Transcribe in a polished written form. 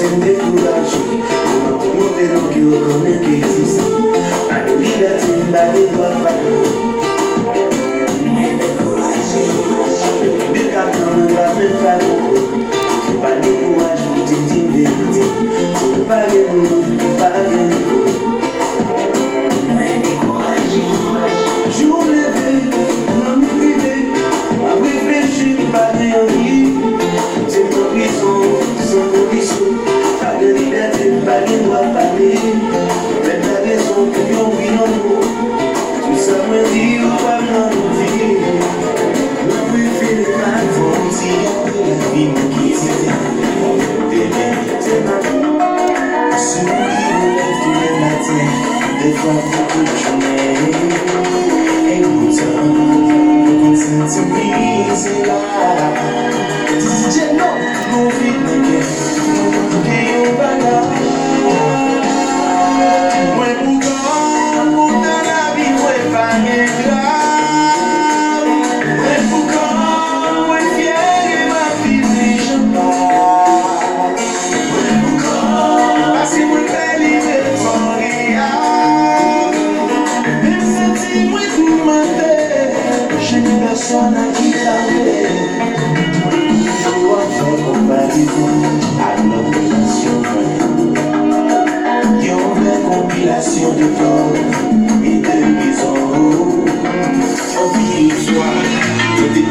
me décourager. Mon vélo qui reconnaît qu'il existe. Pas de liberté, pas de droit, pas de depuis 4 ans, ne va me faire pas de courage, je te dis une vérité. Tu ne pas gagner, pas gagner. Jour levé, non privé, à réfléchir, pas de rien. C'est ton prison, sans condition. Pas de liberté, pas de droit, pas de mais ta raison pour yon oui en nous. Tout ça me dit ou pas me dire. Non préféré pas ton dire. La vie me quitte. T'es ma vie. Sourire me lève tous les matins. Des fois beaucoup de journées. Et pourtant, sentir c'est là. DJ non, mon vie n'est qu'un bagage. Moi pour dans la vie, moi pas grave. Moi pour moi fier et ma vie je parle. Moi pour parce que moi belle et sans rien. Même si moi tout mentais, je n'ai personne à qui parler. Je dois faire comparaison à notre relation. Compilation de corps et de maisons. On vit une soir, tout est